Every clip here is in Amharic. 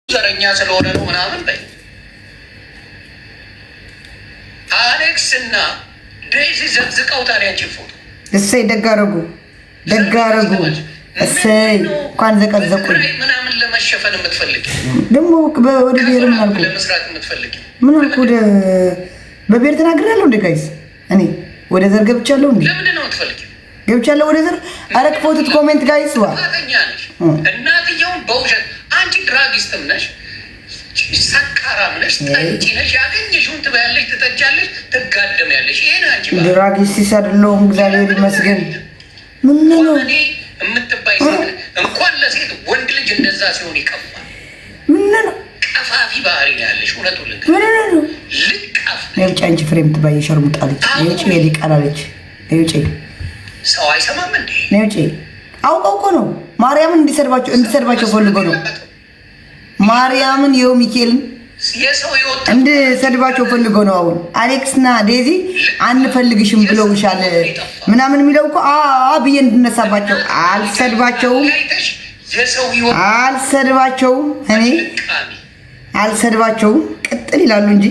ዘረኛ ስለሆነ ነው ምናምን በይ። አሌክስ እና ዴዚ ዘቅዝቀው ታዲያችን ፎቶ እሰይ ደጋረጉ እሰይ እንኳን ዘቀዘቁኝ ምናምን ለመሸፈን የምትፈልጊ ደግሞ ወደ ብሔር ምን አልኩ ለመስራት የምትፈልጊ ምን አልኩ ወደ በብሔር ተናግሬያለሁ እንደ ጋይስ እኔ ወደ ዘር ገብቻለሁ እንዴ ለምንድን ነው የምትፈልጊ ገብቻለሁ ወደ ዘር አረክ ፎቶት ኮሜንት ጋይስ ዋ እናትየውን በውሸት አንቺ ድራጊስትም ነሽ ሰካራም ነሽ ጠጪ ነሽ ያገኘሽውን ትበያለሽ ትጠጫለሽ ትጋደሚያለሽ ይሄ ነው አንቺ ድራጊስት አይደለሁም እግዚአብሔር ይመስገን ምን ነው እኔ የምትባይ እንኳን ለሴት ወንድ ልጅ እንደዛ ሲሆን ይቀፋል ምን ነው ቀፋፊ ባህሪ ነው ያለሽ እውነቱን ምን ነው ልቀፍ ነጭ አንቺ ፍሬም ትባይ ሸርሙጣለች ነጭ የሊቃላለች ነጭ ሰው አይሰማም እንዴ ነጭ አውቀው እኮ ነው ማርያምን እንዲሰርባቸው ፈልጎ ነው ማርያምን ይኸው ሚካኤልን እንዲሰርባቸው ፈልጎ ነው አሁን አሌክስና ዴዚ አንፈልግሽም ብለውሻል ምናምን የሚለው እኮ ብዬ እንድነሳባቸው አልሰድባቸውም እኔ አልሰድባቸውም ቅጥል ይላሉ እንጂ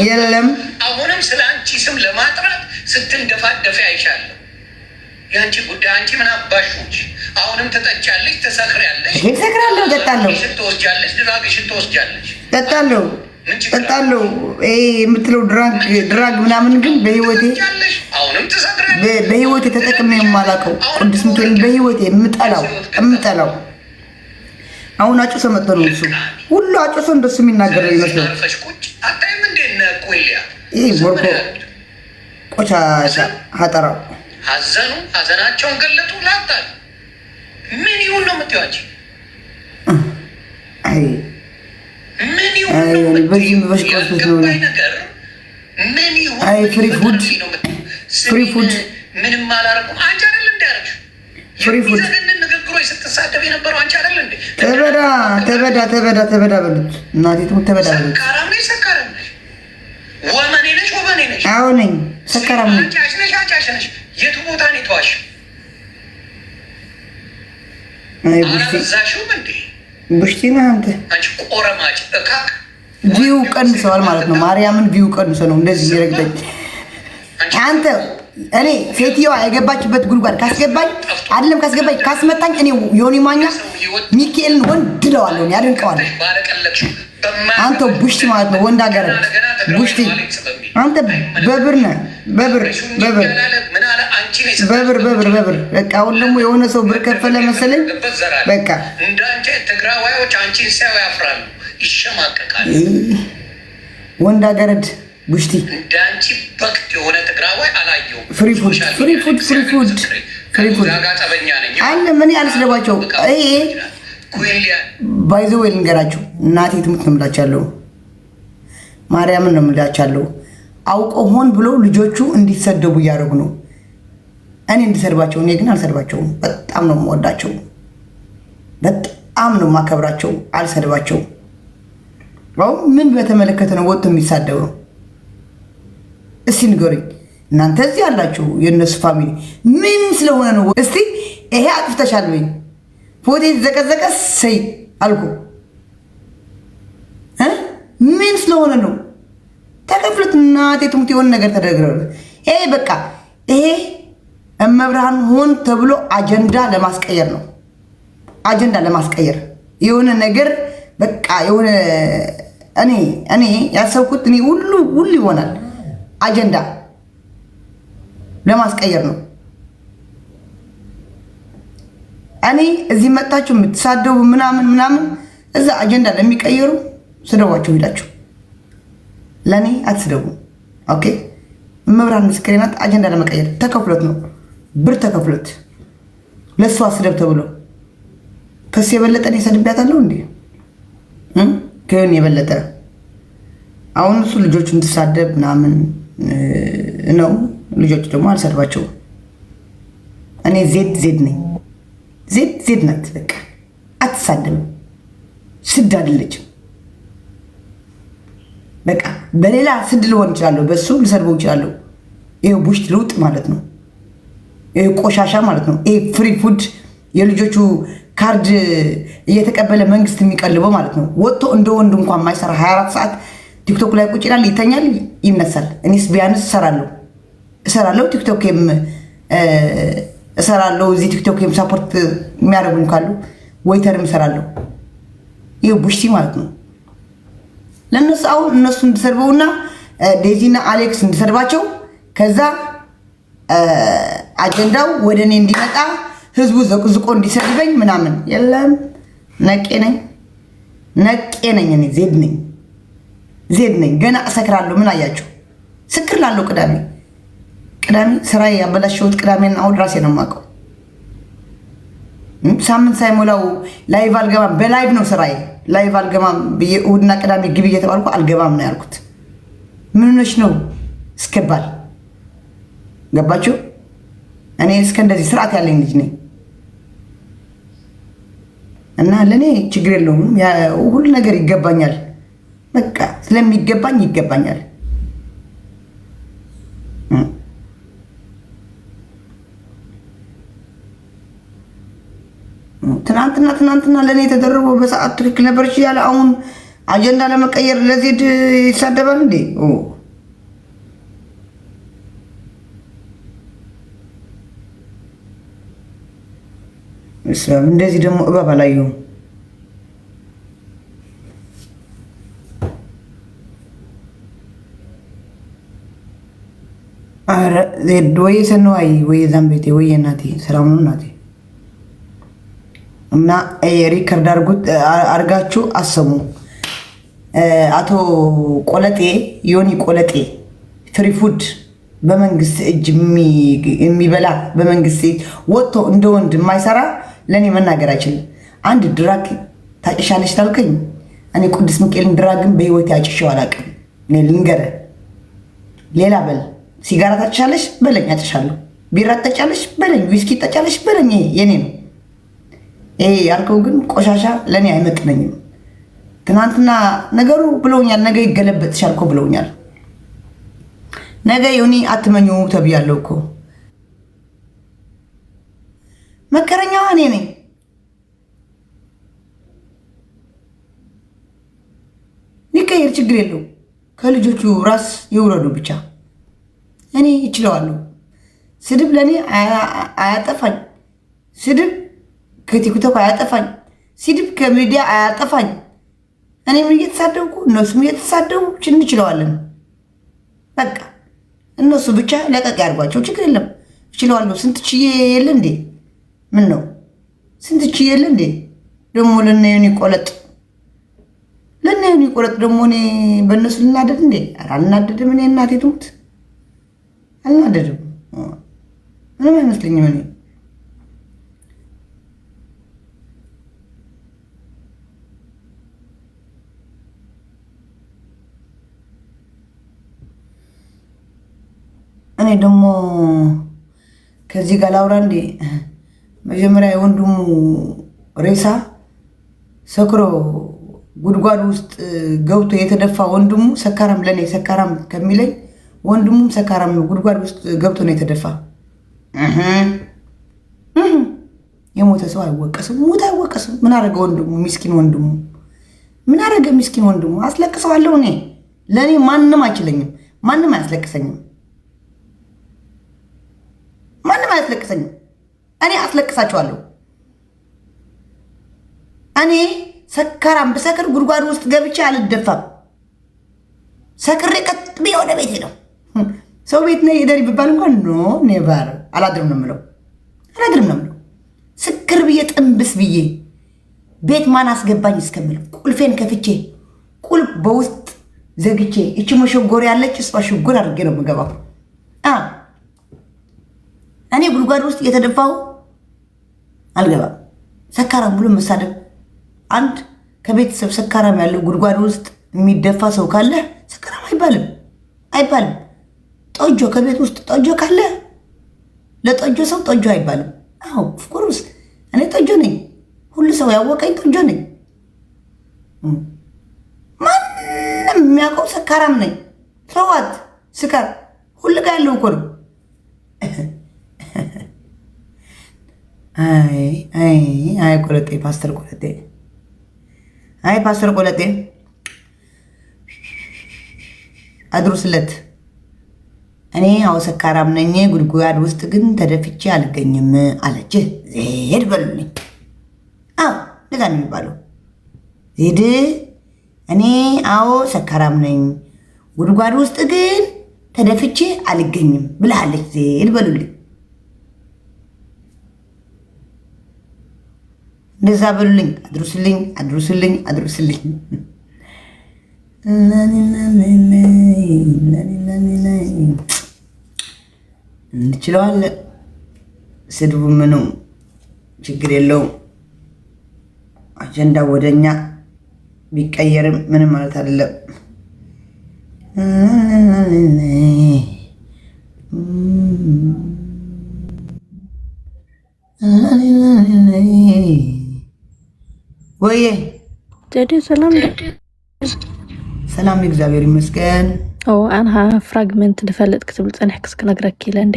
የለም አሁንም ስለ አንቺ ስም ለማጥራት ስትንደፋደፊ አይሻለሁ ያንቺ ጉዳይ አንቺ ምን አባሽዎች አሁንም ትጠጫለሽ ትሰክሪያለሽ እሰክራለሁ እጠጣለሁ ትወስጃለሽ ድራግሽን ትወስጃለሽ እጠጣለሁ የምትለው ድራግ ምናምን ግን በህይወቴ አሁንም ትሰክሪያለሽ በህይወቴ ተጠቅሜ የማላውቀው ቅዱስ ሚካኤል በህይወቴ የምጠላው አሁን አጭሶ መጥቶ ነው እሱ ሁሉ አጭሶ እንደሱ የሚናገረው ይመስላል አታይም እንዴ ነቆልያ ይሄ ወርቆ ቆሻሻ ሀጠራው ሀዘኑ ሀዘናቸውን ገለጡ ላጣል ምን ይሁን ነው የምትይዋቸው? ምን ይሁን ነው የምትይዋቸው? ነገር ምን ይሁን ፍሪ ፉድ ምንም አላረኩም። አንቺ አይደል እንደ ያደረግሽው ፍሪ ፉድ ንግግሮች ስትሳደብ የነበረው አንቺ አይደል እንደ ተበዳ በሉት እናቴ ትሙት ተበዳ በሉት። ሰካራም ነሽ ወመኔ ነሽ አዎ ነኝ ሰካራም ነኝ። አጫሽ ነሽ የቱ ቦታ ነው የተዋሽ? አላበዛሽውም እንዴ? ቡሽቲ ነህ አንተ። አንቺ ቆረማጭ እካክ ቪው ቀንሰዋል ማለት ነው። ማርያምን ቪው ቀንሶ ነው እንደዚህ ይረግጠኝ። አንተ እኔ ሴትዮዋ የገባችበት ጉድጓድ ካስገባኝ አይደለም ካስገባኝ ካስመጣኝ እኔ ዮኒ ማኛ ሚካኤልን ወንድ እለዋለሁ ያደንቀዋለሁ። አንተ ቡሽቲ ማለት ነው ወንድ ሀገር ቡሽቲ አንተ በብር ነህ በብር በቃ አሁን ደግሞ የሆነ ሰው ብር ከፈለ መሰለኝ በቃ እንዳንተ ትግራዋዮች አንቺን ሳይው ያፍራሉ ይሸማቀቃሉ ወንድ ሀገርድ ቡሽቲ እንዳንቺ በክት የሆነ ትግራዋይ አላየሁም ፍሪ ፉድ አለ ምን ያልስደባቸው ይሄ ባይዘው ልንገራችሁ እናቴ ትሙት ነው የምላቻለሁ ማርያምን ነው የምላቻለሁ አውቀው ሆን ብሎ ልጆቹ እንዲሰደቡ እያደረጉ ነው እኔ እንዲሰድባቸው እኔ ግን አልሰድባቸውም በጣም ነው የምወዳቸው በጣም ነው የማከብራቸው አልሰድባቸው አሁን ምን በተመለከተ ነው ወጥቶ የሚሳደበው እስቲ ንገሩኝ እናንተ እዚህ ያላችሁ የእነሱ ፋሚሊ ምን ስለሆነ ነው እስቲ ይሄ አጥፍተሻል ወይ ፎቶ የተዘቀዘቀ ሰይ አልኩ ምን ስለሆነ ነው ተከፍሉት እናቴ ትሙት የሆነ ነገር ተደረገ ይሄ በቃ ይሄ እመብርሃን ሆን ተብሎ አጀንዳ ለማስቀየር ነው አጀንዳ ለማስቀየር የሆነ ነገር በቃ የሆነ እኔ ያሰብኩት እኔ ሁሉ ይሆናል አጀንዳ ለማስቀየር ነው እኔ እዚህ መጣችሁ የምትሳደቡ ምናምን እዛ አጀንዳ ለሚቀየሩ ስደዋቸው ሄዳችሁ ለኔ አትስደቡ ኦኬ መብራን ምስክሬ ናት አጀንዳ ለመቀየር ተከፍሎት ነው ብር ተከፍሎት ለሷ አስደብ ተብሎ ከሱ የበለጠ ነው ሰድቢያታለሁ እንዴ ከኔ የበለጠ አሁን እሱ ልጆቹ እንድሳደብ ምናምን ነው ልጆቹ ደግሞ አልሰድባቸው እኔ ዜድ ነኝ ዜድ ናት በቃ አትሳደብ ስድ አይደለችም በቃ በሌላ ስድ ልሆን ይችላል በሱ ልሰድበው ይችላል ይሄ ቡሽት ልውጥ ማለት ነው ይሄ ቆሻሻ ማለት ነው ይሄ ፍሪ ፉድ የልጆቹ ካርድ እየተቀበለ መንግስት የሚቀልበው ማለት ነው። ወጥቶ እንደ ወንድ እንኳን የማይሰራ 24 ሰዓት ቲክቶክ ላይ ቁጭ ይላል፣ ይተኛል፣ ይነሳል። እኔስ ቢያንስ እሰራለሁ ቲክቶክም እሰራለሁ። እዚህ ቲክቶክም ሳፖርት የሚያደርጉኝ ካሉ ወይተርም እሰራለሁ። ይሄ ቡሽቲ ማለት ነው። ለነሱ አሁን እነሱ እንድሰርበውና ዴዚና አሌክስ እንድሰርባቸው ከዛ አጀንዳው ወደ እኔ እንዲመጣ ህዝቡ ዘቁዝቆ እንዲሰድበኝ ምናምን የለም። ነቄ ነኝ እኔ ዜድ ነኝ። ገና እሰክራለሁ። ምን አያችሁ? ስክር ላለው ቅዳሜ ስራዬ ያበላሸሁት ቅዳሜና እሑድ ራሴ ነው የማውቀው። ሳምንት ሳይሞላው ላይቭ አልገባም። በላይቭ ነው ስራዬ። ላይቭ አልገባም ብዬ እሑድና ቅዳሜ ግቢ እየተባልኩ አልገባም ነው ያልኩት። ምን ሆነሽ ነው እስከባል ገባችሁ? እኔ እስከ እንደዚህ ስርዓት ያለኝ ልጅ ነኝ እና ለእኔ ችግር የለውም። ሁሉ ነገር ይገባኛል። በቃ ስለሚገባኝ ይገባኛል። ትናንትና ለእኔ የተደረገው በሰዓት ትክክል ነበረች እያለ አሁን አጀንዳ ለመቀየር ለዜድ ይሳደባል እንዴ? እንደዚህ ደግሞ እባብ አላየሁም። ኧረ ዜድ ወይ ሰነዋይ ወይ ዛም ቤቴ ወይ እናቴ ሰላም ነው እናቴ። እና ሪከርድ አርጋችሁ አሰሙ። አቶ ቆለጤ ዮኒ ቆለጤ ፍሪ ፉድ በመንግስት እጅ የሚበላ በመንግስት እጅ ወጥቶ እንደ ወንድ የማይሰራ ለእኔ መናገር አይችልም። አንድ ድራግ ታጭሻለች ታልከኝ እኔ ቅዱስ ሚካኤልን ድራግን በህይወት ያጭሸው አላውቅም። እኔ ልንገርህ፣ ሌላ በል ሲጋራ ታጭሻለች በለኝ አጭሻለሁ። ቢራ ታጫለች በለኝ፣ ዊስኪ ታጫለች በለኝ፣ የኔ ነው። ይሄ ያልከው ግን ቆሻሻ ለእኔ አይመጥነኝም። ትናንትና ነገሩ ብለውኛል፣ ነገ ይገለበጥሻል እኮ ብለውኛል። ነገ ዮኒ አትመኙ ተብያለሁ እኮ። መከረኛዋ እኔ ነኝ። ሊቀየር ችግር የለው። ከልጆቹ ራስ ይውረዱ ብቻ። እኔ ይችለዋለሁ። ስድብ ለእኔ አያጠፋኝ። ስድብ ከቲክቶክ አያጠፋኝ። ስድብ ከሚዲያ አያጠፋኝ። እኔም እየተሳደብኩ እነሱም እየተሳደቡ እንችለዋለን። በቃ እነሱ ብቻ ለቀቅ ያድርጓቸው፣ ችግር የለም። እችለዋለሁ። ስንት ችዬ የለ እንዴ? ምን ነው ስንት ችዬ የለ እንዴ? ደግሞ ለናዩን ይቆለጥ ደግሞ እኔ በእነሱ ልናደድ እንዴ? ኧረ አልናደድም። እኔ እናቴ ትሙት አልናደድም። ምንም አይመስለኝም። እኔ ደግሞ ከዚህ ጋር ላውራ እንዴ? መጀመሪያ የወንድሙ ሬሳ ሰክሮ ጉድጓድ ውስጥ ገብቶ የተደፋ ወንድሙ ሰካራም፣ ለእኔ ሰካራም ከሚለኝ ወንድሙም ሰካራም ጉድጓድ ውስጥ ገብቶ ነው የተደፋ። የሞተ ሰው አይወቀስም፣ ሞት አይወቀስም። ምን አረገ ወንድሙ? ሚስኪን ወንድሙ ምን አረገ? ሚስኪን ወንድሙ አስለቅሰዋለሁ። እኔ ለእኔ ማንም አይችለኝም፣ ማንም አያስለቅሰኝም፣ ማንም አያስለቅሰኝም። እኔ አስለቅሳቸዋለሁ። እኔ ሰካራም ብሰክር ጉድጓድ ውስጥ ገብቼ አልደፋም። ሰክሬ ቀጥ ብዬ ወደ ቤቴ ነው። ሰው ቤት ነይ እደሪ ብባል እንኳን ኖ ኔቨር አላድርም ነው የምለው፣ አላድርም ነው የምለው። ስክር ብዬ ጥንብስ ብዬ ቤት ማን አስገባኝ እስከምል ቁልፌን ከፍቼ ቁልፍ በውስጥ ዘግቼ እቺ መሸጎር ያለች እሷ ሽጉር አድርጌ ነው የምገባው። እኔ ጉድጓድ ውስጥ እየተደፋው አልገባም። ሰካራም ብሎ መሳደብ፣ አንድ ከቤተሰብ ሰካራም ያለው ጉድጓድ ውስጥ የሚደፋ ሰው ካለ ሰካራም አይባልም። ጦጆ ከቤት ውስጥ ጦጆ ካለ ለጦጆ ሰው ጦጆ አይባልም። አዎ ኦፍኮርስ እኔ ጦጆ ነኝ። ሁሉ ሰው ያወቀኝ ጦጆ ነኝ። ማንም የሚያውቀው ሰካራም ነኝ። ሰዋት ስካር ሁሉ ጋር ያለው እኮ ነው። አይ ቆለጤ ፓስተር ቆለጤ ፓስተር ቆለጤ አድሩስለት። እኔ አዎ ሰካራም ነኝ፣ ጉድጓድ ውስጥ ግን ተደፍቼ አልገኝም አለች። ዜድ በሉልኝ። አዎ እንደዛ ነው የሚባለው። ዜድ እኔ አዎ ሰካራም ነኝ፣ ጉድጓድ ውስጥ ግን ተደፍቼ አልገኝም ብላለች። ዜድ በሉልኝ። እንደዛ በሉልኝ። አድሩስልኝ። እንችለዋለን። ስድቡ ምኑ ችግር የለውም። አጀንዳ ወደኛ ቢቀየርም ምንም ማለት አይደለም። ወይዬ ሰላም እግዚአብሔር ይመስገን። ኣንሃ ፍራግመንት ንፈልጥ ክትብል ፀኒሕክስ ክነግረክ ኢለ እንዴ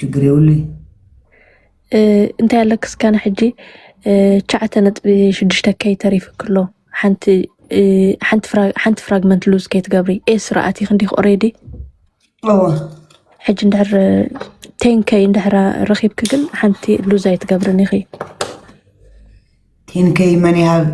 ችግር የውልኝ እንታይ ኣለክስ ካነ ሕጂ 9.6 ተሪፍክሎ ሓንቲ ፍራግመንት ሉዝ ከይትገብሪ ስርዓት ይኽንዲኽ ኦሬዲ ሕጂ እንድሕር 10K እንድሕር ረኺብክ ግን ሓንቲ ሉዝ ኣይትገብርን ኢኺ 10K መን ይሃብ